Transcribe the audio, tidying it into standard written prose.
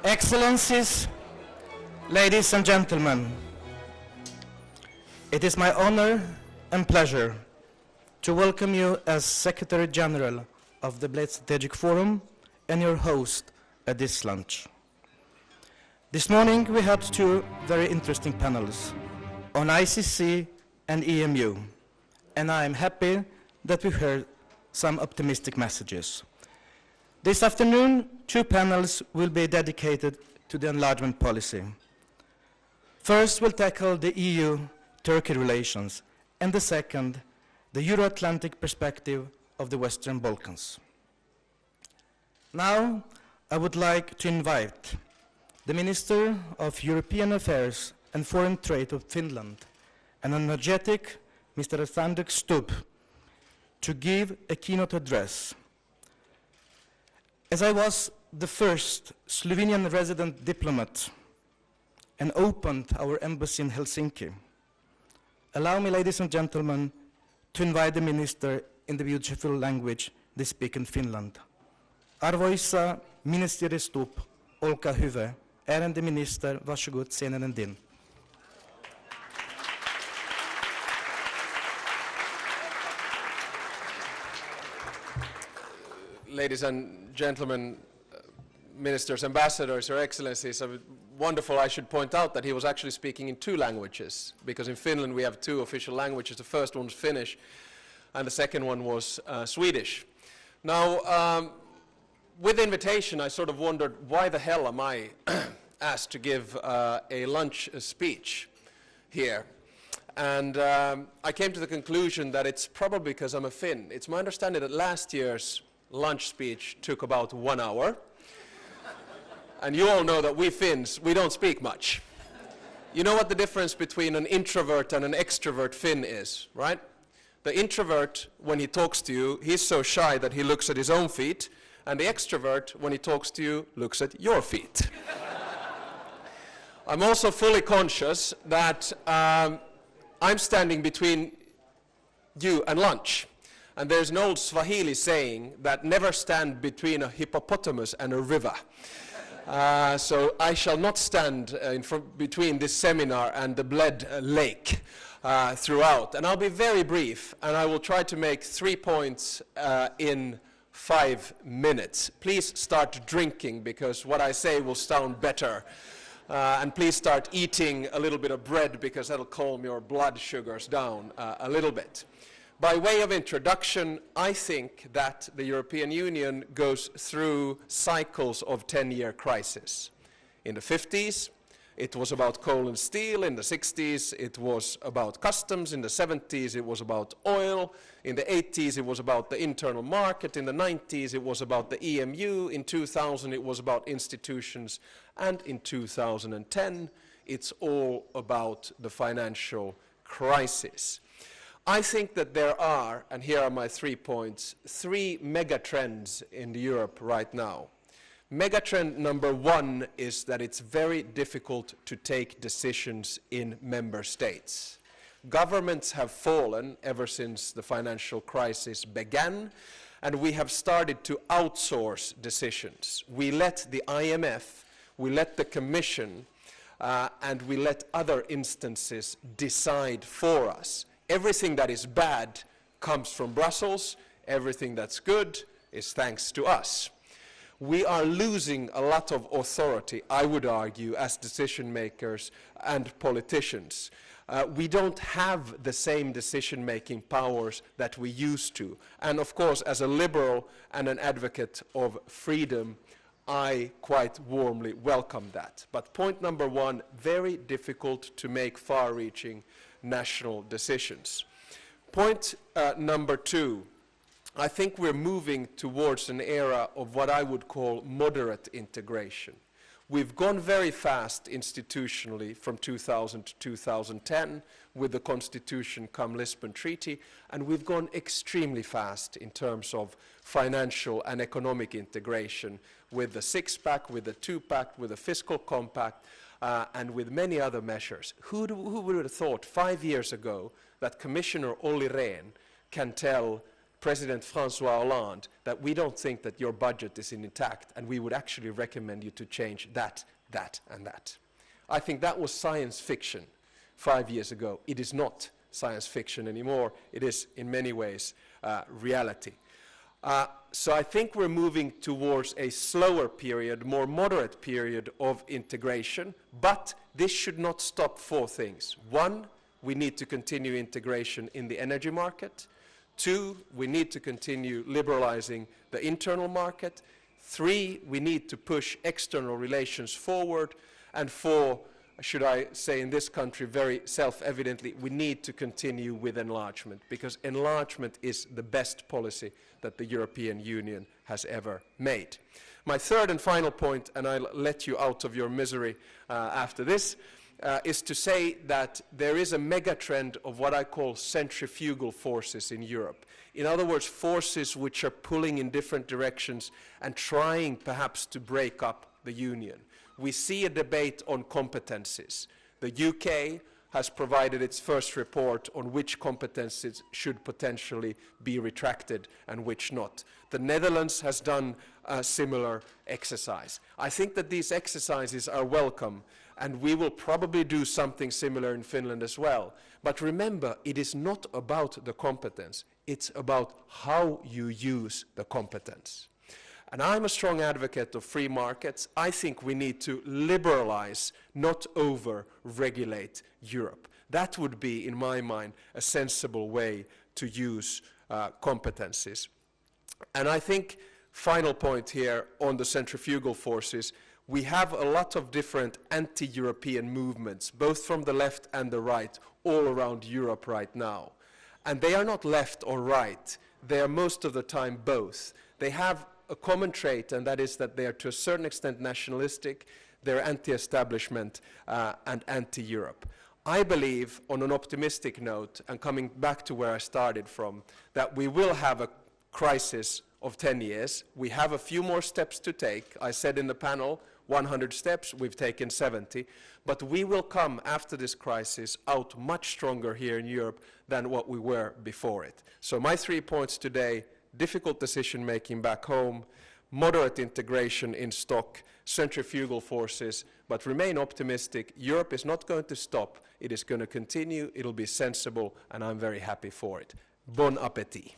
Excellencies, ladies and gentlemen, it is my honor and pleasure to welcome you as Secretary General of the Blade Strategic Forum and your host at this lunch. This morning we had two very interesting panels on ICC and EMU, and I am happy that we heard some optimistic messages. This afternoon, two panels will be dedicated to the enlargement policy. First, we'll tackle the EU-Turkey relations, and the second, the Euro-Atlantic perspective of the Western Balkans. Now, I would like to invite the Minister of European Affairs and Foreign Trade of Finland, an energetic Mr. Alexander Stubb, to give a keynote address. As I was the first Slovenian resident diplomat and opened our embassy in Helsinki, allow me, ladies and gentlemen, to invite the minister in the beautiful language they speak in Finland. Arvoisa ministeri Stubb, olkaa hyvä. Ärade minister, varsågod, scenen är din. Ladies and gentlemen, ministers, ambassadors, your excellencies, wonderful. I should point out that he was actually speaking in two languages, because in Finland we have two official languages. The first one was Finnish, and the second one was Swedish. Now, with the invitation, I sort of wondered, why the hell am I asked to give a lunch speech here? And I came to the conclusion that it's probably because I'm a Finn. It's my understanding that last year's lunch speech took about 1 hour. And you all know that we Finns, we don't speak much. You know what the difference between an introvert and an extrovert Finn is, right? The introvert, when he talks to you, he's so shy that he looks at his own feet, and the extrovert, when he talks to you, looks at your feet. I'm also fully conscious that I'm standing between you and lunch. And there's an old Swahili saying that never stand between a hippopotamus and a river. So I shall not stand between this seminar and the Bled Lake throughout. And I'll be very brief, and I will try to make 3 points in 5 minutes. Please start drinking, because what I say will sound better. And please start eating a little bit of bread, because that'll calm your blood sugars down a little bit. By way of introduction, I think that the European Union goes through cycles of 10-year crisis. In the 50s, it was about coal and steel. In the 60s, it was about customs. In the 70s, it was about oil. In the 80s, it was about the internal market. In the 90s, it was about the EMU. In 2000, it was about institutions. And in 2010, it's all about the financial crisis. I think that there are, and here are my 3 points, 3 mega trends in Europe right now. Megatrend number 1 is that it's very difficult to take decisions in member states. Governments have fallen ever since the financial crisis began, and we have started to outsource decisions. We let the IMF, we let the Commission, and we let other instances decide for us. Everything that is bad comes from Brussels. Everything that's good is thanks to us. We are losing a lot of authority, I would argue, as decision makers and politicians. We don't have the same decision-making powers that we used to. And of course, as a liberal and an advocate of freedom, I quite warmly welcome that. But point number 1, very difficult to make far-reaching national decisions. Point number 2, I think we're moving towards an era of what I would call moderate integration. We've gone very fast institutionally from 2000 to 2010 with the Constitution come Lisbon Treaty, and we've gone extremely fast in terms of financial and economic integration with the six-pack, with the two-pack, with the fiscal compact, and with many other measures. Who would have thought 5 years ago that Commissioner Olli Rehn can tell President François Hollande that we don't think that your budget is intact and we would actually recommend you to change that, that and that. I think that was science fiction 5 years ago. It is not science fiction anymore. It is in many ways reality. So I think we're moving towards a slower period, more moderate period of integration, but this should not stop 4 things. 1, we need to continue integration in the energy market. 2, we need to continue liberalizing the internal market. 3, we need to push external relations forward. And 4, should I say in this country very self-evidently, we need to continue with enlargement, because enlargement is the best policy that the European Union has ever made. My third and final point, and I'll let you out of your misery after this, is to say that there is a mega trend of what I call centrifugal forces in Europe. In other words, forces which are pulling in different directions and trying perhaps to break up the Union. We see a debate on competencies. The UK has provided its first report on which competencies should potentially be retracted and which not. The Netherlands has done a similar exercise. I think that these exercises are welcome, and we will probably do something similar in Finland as well. But remember, it is not about the competence, it's about how you use the competence. And I'm a strong advocate of free markets. I think we need to liberalize, not over-regulate Europe. That would be, in my mind, a sensible way to use competencies. And I think, final point here on the centrifugal forces, we have a lot of different anti-European movements, both from the left and the right, all around Europe right now. And they are not left or right. They are most of the time both. They have a common trait, and that is that they are to a certain extent nationalistic, they're anti-establishment and anti-Europe. I believe, on an optimistic note, and coming back to where I started from, that we will have a crisis of 10 years. We have a few more steps to take. I said in the panel, 100 steps, we've taken 70. But we will come after this crisis out much stronger here in Europe than what we were before it. So my 3 points today: difficult decision-making back home, moderate integration in stock, centrifugal forces, but remain optimistic. Europe is not going to stop. It is going to continue. It'll be sensible, and I'm very happy for it. Bon appétit.